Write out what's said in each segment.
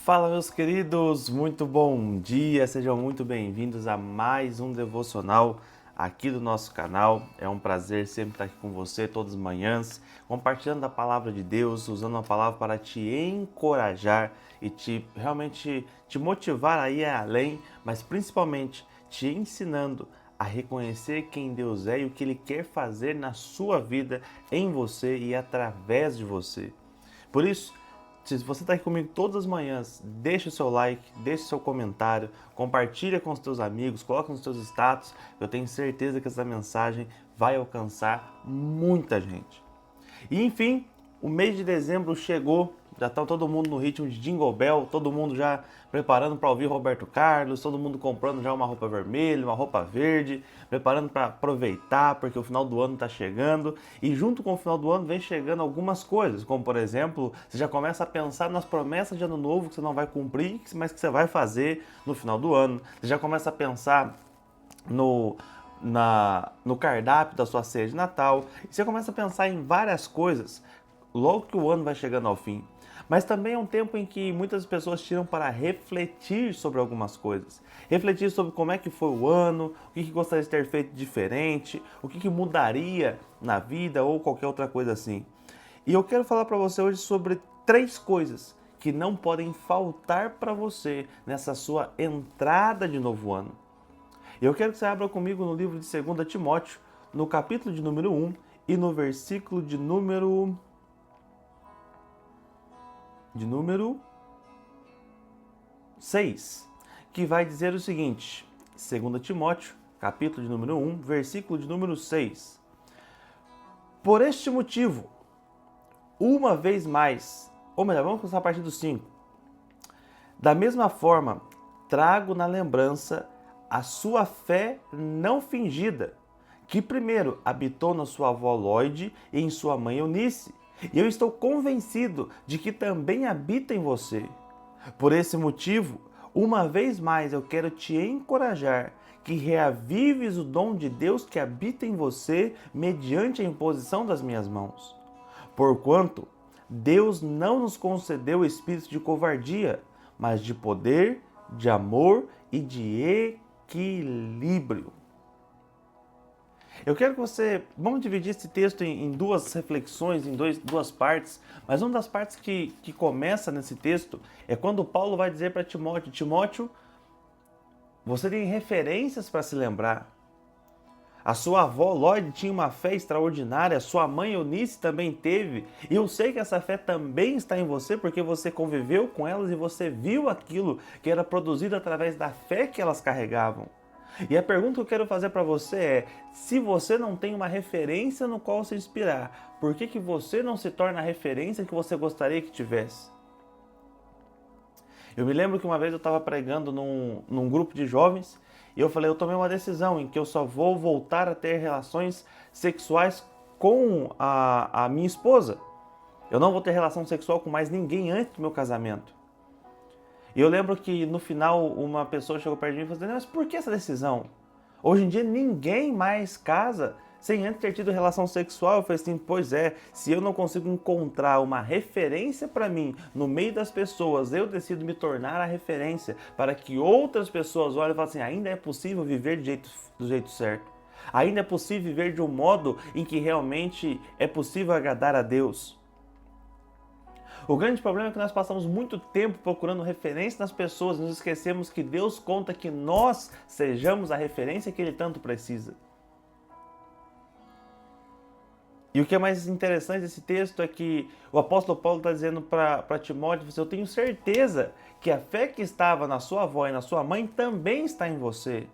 Fala, meus queridos, muito bom dia, sejam muito bem-vindos a mais um devocional aqui do nosso canal. É um prazer sempre estar aqui com você todas as manhãs, compartilhando a palavra de Deus, usando a palavra para te encorajar e realmente te motivar a ir além, mas principalmente te ensinando a reconhecer quem Deus é e o que Ele quer fazer na sua vida, em você e através de você. Por isso, se você está aqui comigo todas as manhãs, deixa o seu like, deixa o seu comentário, compartilha com os teus amigos, coloca nos teus status. Eu tenho certeza que essa mensagem vai alcançar muita gente. E enfim, o mês de dezembro chegou, já está todo mundo no ritmo de Jingle Bell, todo mundo já preparando para ouvir Roberto Carlos, todo mundo comprando já uma roupa vermelha, uma roupa verde, preparando para aproveitar, porque o final do ano está chegando. E junto com o final do ano vem chegando algumas coisas, como por exemplo, você já começa a pensar nas promessas de ano novo que você não vai cumprir, mas que você vai fazer no final do ano. Você já começa a pensar no, no cardápio da sua ceia de Natal. E você começa a pensar em várias coisas logo que o ano vai chegando ao fim. Mas também é um tempo em que muitas pessoas tiram para refletir sobre algumas coisas. Refletir sobre como é que foi o ano, o que gostaria de ter feito diferente, o que mudaria na vida ou qualquer outra coisa assim. E eu quero falar para você hoje sobre 3 coisas que não podem faltar para você nessa sua entrada de novo ano. Eu quero que você abra comigo no livro de 2 Timóteo, no capítulo de número 1 e no versículo de número 6, que vai dizer o seguinte, 2 Timóteo, capítulo de número 1, versículo de número 6. Por este motivo, uma vez mais, ou melhor, vamos começar a partir do 5. Da mesma forma, trago na lembrança a sua fé não fingida, que primeiro habitou na sua avó Lóide e em sua mãe Eunice, e eu estou convencido de que também habita em você. Por esse motivo, uma vez mais eu quero te encorajar que reavives o dom de Deus que habita em você mediante a imposição das minhas mãos. Porquanto Deus não nos concedeu o espírito de covardia, mas de poder, de amor e de equilíbrio. Eu quero que você... Vamos dividir esse texto em duas reflexões, em duas partes, mas uma das partes que começa nesse texto é quando Paulo vai dizer para Timóteo, Timóteo, você tem referências para se lembrar. A sua avó Lóide tinha uma fé extraordinária, a sua mãe Eunice também teve, e eu sei que essa fé também está em você porque você conviveu com elas e você viu aquilo que era produzido através da fé que elas carregavam. E a pergunta que eu quero fazer para você é, se você não tem uma referência no qual se inspirar, por que você não se torna a referência que você gostaria que tivesse? Eu me lembro que uma vez eu estava pregando num grupo de jovens e eu falei, eu tomei uma decisão em que eu só vou voltar a ter relações sexuais com a minha esposa. Eu não vou ter relação sexual com mais ninguém antes do meu casamento. E eu lembro que no final uma pessoa chegou perto de mim e falou, mas por que essa decisão? Hoje em dia ninguém mais casa sem antes ter tido relação sexual. Eu falei assim, pois é, se eu não consigo encontrar uma referência para mim no meio das pessoas, eu decido me tornar a referência para que outras pessoas olhem e falem assim, ainda é possível viver do jeito certo. Ainda é possível viver de um modo em que realmente é possível agradar a Deus. O grande problema é que nós passamos muito tempo procurando referência nas pessoas e nos esquecemos que Deus conta que nós sejamos a referência que Ele tanto precisa. E o que é mais interessante desse texto é que o apóstolo Paulo está dizendo para Timóteo, eu tenho certeza que a fé que estava na sua avó e na sua mãe também está em você.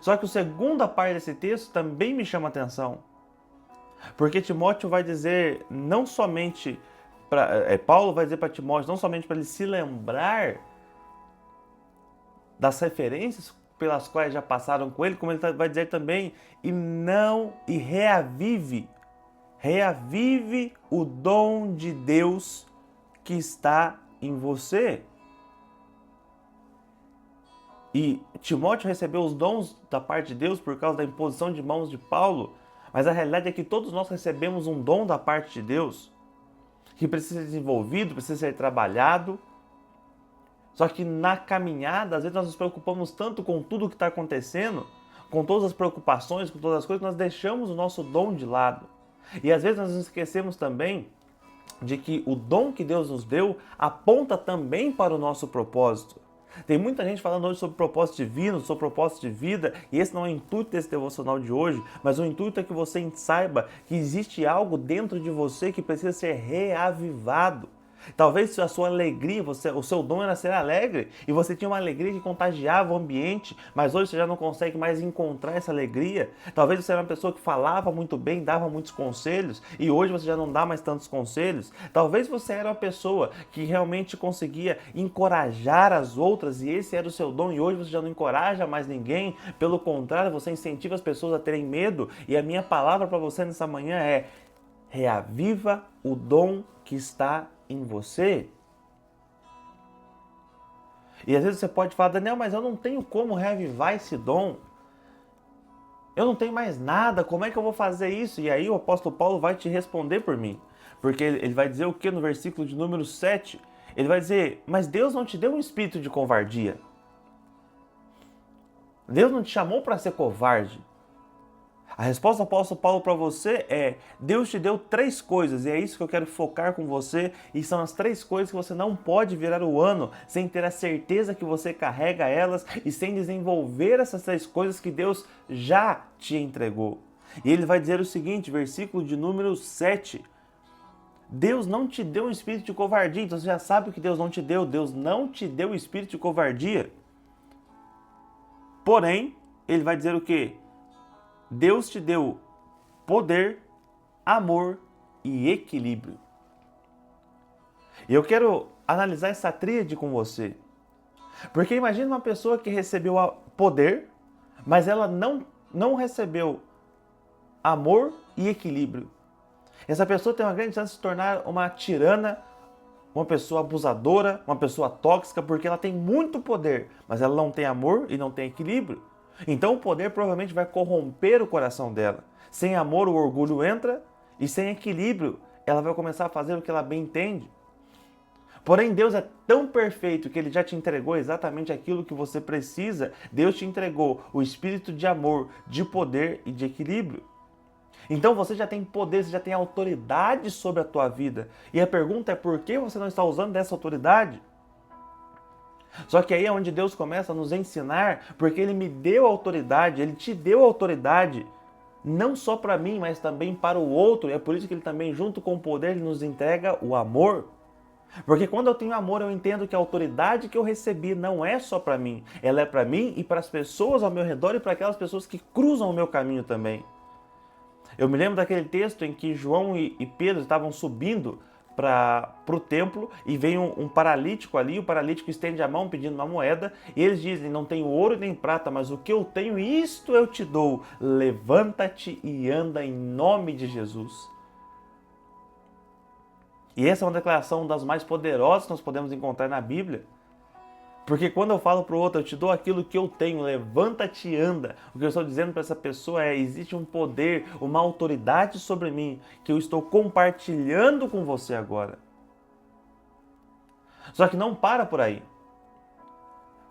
Só que a segunda parte desse texto também me chama a atenção. Porque Timóteo vai dizer não somente Paulo vai dizer para Timóteo não somente para ele se lembrar das referências pelas quais já passaram com ele, como ele vai dizer também, e reavive o dom de Deus que está em você. E Timóteo recebeu os dons da parte de Deus por causa da imposição de mãos de Paulo, mas a realidade é que todos nós recebemos um dom da parte de Deus. que precisa ser desenvolvido, precisa ser trabalhado. Só que na caminhada, às vezes nós nos preocupamos tanto com tudo o que está acontecendo, com todas as preocupações, com todas as coisas, nós deixamos o nosso dom de lado. E às vezes nós nos esquecemos também de que o dom que Deus nos deu aponta também para o nosso propósito. Tem muita gente falando hoje sobre propósito divino, sobre propósito de vida, e esse não é o intuito desse devocional de hoje, mas o intuito é que você saiba que existe algo dentro de você que precisa ser reavivado. Talvez a sua alegria, o seu dom era ser alegre, e você tinha uma alegria que contagiava o ambiente, mas hoje você já não consegue mais encontrar essa alegria. Talvez você era uma pessoa que falava muito bem, dava muitos conselhos, e hoje você já não dá mais tantos conselhos. Talvez você era uma pessoa que realmente conseguia encorajar as outras, e esse era o seu dom, e hoje você já não encoraja mais ninguém. Pelo contrário, você incentiva as pessoas a terem medo, e a minha palavra para você nessa manhã é: reaviva o dom que está em você. E às vezes você pode falar: Daniel, mas eu não tenho como reavivar esse dom. Eu não tenho mais nada, como é que eu vou fazer isso? E aí o apóstolo Paulo vai te responder por mim. Porque ele vai dizer o que no versículo de número 7? Ele vai dizer: mas Deus não te deu um espírito de covardia. Deus não te chamou para ser covarde. A resposta do apóstolo Paulo para você é: Deus te deu 3 coisas, e é isso que eu quero focar com você, e são as 3 coisas que você não pode virar o ano sem ter a certeza que você carrega elas e sem desenvolver essas 3 coisas que Deus já te entregou. E ele vai dizer o seguinte, versículo de número 7. Deus não te deu um espírito de covardia, então você já sabe o que Deus não te deu. Deus não te deu um espírito de covardia. Porém, ele vai dizer o quê? Deus te deu poder, amor e equilíbrio. E eu quero analisar essa tríade com você. Porque imagina uma pessoa que recebeu poder, mas ela não recebeu amor e equilíbrio. Essa pessoa tem uma grande chance de se tornar uma tirana, uma pessoa abusadora, uma pessoa tóxica, porque ela tem muito poder, mas ela não tem amor e não tem equilíbrio. Então o poder provavelmente vai corromper o coração dela. Sem amor o orgulho entra, e sem equilíbrio ela vai começar a fazer o que ela bem entende. Porém, Deus é tão perfeito que Ele já te entregou exatamente aquilo que você precisa. Deus te entregou o espírito de amor, de poder e de equilíbrio. Então você já tem poder, você já tem autoridade sobre a tua vida. E a pergunta é: por que você não está usando dessa autoridade? Só que aí é onde Deus começa a nos ensinar, porque Ele me deu autoridade, Ele te deu autoridade, não só para mim, mas também para o outro. E é por isso que Ele também, junto com o poder, Ele nos entrega o amor. Porque quando eu tenho amor, eu entendo que a autoridade que eu recebi não é só para mim, ela é para mim e para as pessoas ao meu redor e para aquelas pessoas que cruzam o meu caminho também. Eu me lembro daquele texto em que João e Pedro estavam subindo para o templo e vem um paralítico ali, o paralítico estende a mão pedindo uma moeda e eles dizem: não tenho ouro nem prata, mas o que eu tenho, isto eu te dou, levanta-te e anda em nome de Jesus. E essa é uma declaração das mais poderosas que nós podemos encontrar na Bíblia. Porque quando eu falo para o outro: eu te dou aquilo que eu tenho, levanta-te e anda, o que eu estou dizendo para essa pessoa é: existe um poder, uma autoridade sobre mim, que eu estou compartilhando com você agora. Só que não para por aí.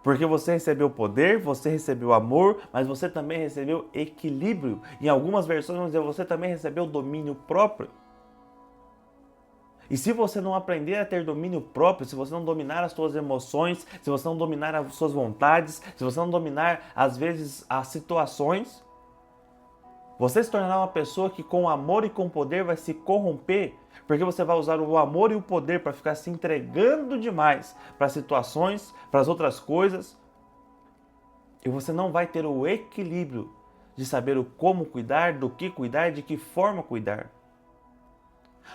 Porque você recebeu poder, você recebeu amor, mas você também recebeu equilíbrio. Em algumas versões vão dizer: você também recebeu domínio próprio. E se você não aprender a ter domínio próprio, se você não dominar as suas emoções, se você não dominar as suas vontades, se você não dominar, às vezes, as situações, você se tornará uma pessoa que com amor e com poder vai se corromper, porque você vai usar o amor e o poder para ficar se entregando demais para as situações, para as outras coisas, e você não vai ter o equilíbrio de saber o como cuidar, do que cuidar, de que forma cuidar.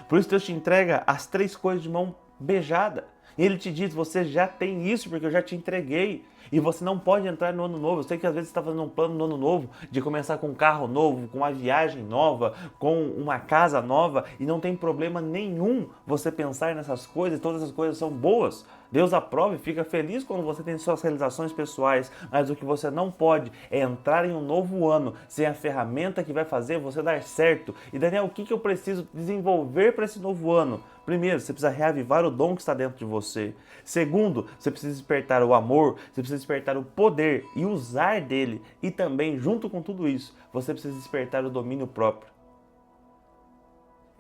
Por isso Deus te entrega as 3 coisas de mão beijada. E Ele te diz: você já tem isso porque eu já te entreguei. E você não pode entrar no ano novo. Eu sei que às vezes você está fazendo um plano no ano novo, de começar com um carro novo, com uma viagem nova, com uma casa nova. E não tem problema nenhum você pensar nessas coisas. Todas essas coisas são boas. Deus aprova e fica feliz quando você tem suas realizações pessoais, mas o que você não pode é entrar em um novo ano sem a ferramenta que vai fazer você dar certo. E Daniel, o que eu preciso desenvolver para esse novo ano? Primeiro, você precisa reavivar o dom que está dentro de você. Segundo, você precisa despertar o amor, você precisa despertar o poder e usar dele. E também, junto com tudo isso, você precisa despertar o domínio próprio.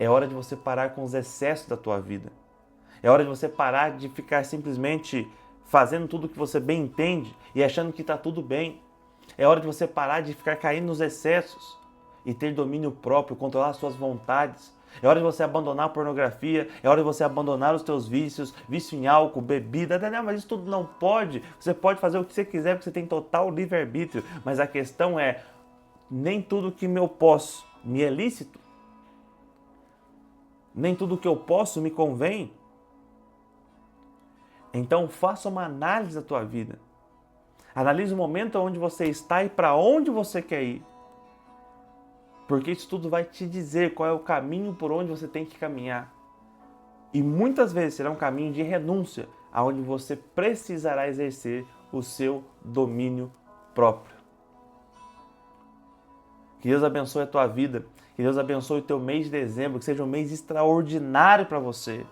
É hora de você parar com os excessos da tua vida. É hora de você parar de ficar simplesmente fazendo tudo o que você bem entende e achando que está tudo bem. É hora de você parar de ficar caindo nos excessos e ter domínio próprio, controlar as suas vontades. É hora de você abandonar a pornografia, é hora de você abandonar os teus vícios, vício em álcool, bebida. Daniel, mas isso tudo não pode. Você pode fazer o que você quiser porque você tem total livre-arbítrio. Mas a questão é, nem tudo que eu posso me é lícito. Nem tudo que eu posso me convém. Então faça uma análise da tua vida. Analise o momento onde você está e para onde você quer ir. Porque isso tudo vai te dizer qual é o caminho por onde você tem que caminhar. E muitas vezes será um caminho de renúncia, aonde você precisará exercer o seu domínio próprio. Que Deus abençoe a tua vida. Que Deus abençoe o teu mês de dezembro. Que seja um mês extraordinário para você.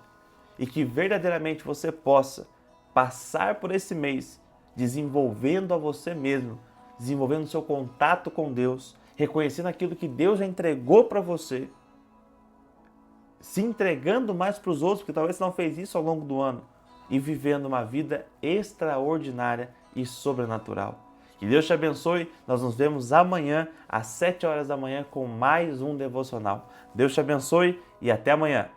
E que verdadeiramente você possa passar por esse mês desenvolvendo a você mesmo, desenvolvendo o seu contato com Deus, reconhecendo aquilo que Deus já entregou para você, se entregando mais para os outros, porque talvez você não fez isso ao longo do ano, e vivendo uma vida extraordinária e sobrenatural. Que Deus te abençoe. Nós nos vemos amanhã às 7 horas da manhã com mais um devocional. Deus te abençoe e até amanhã.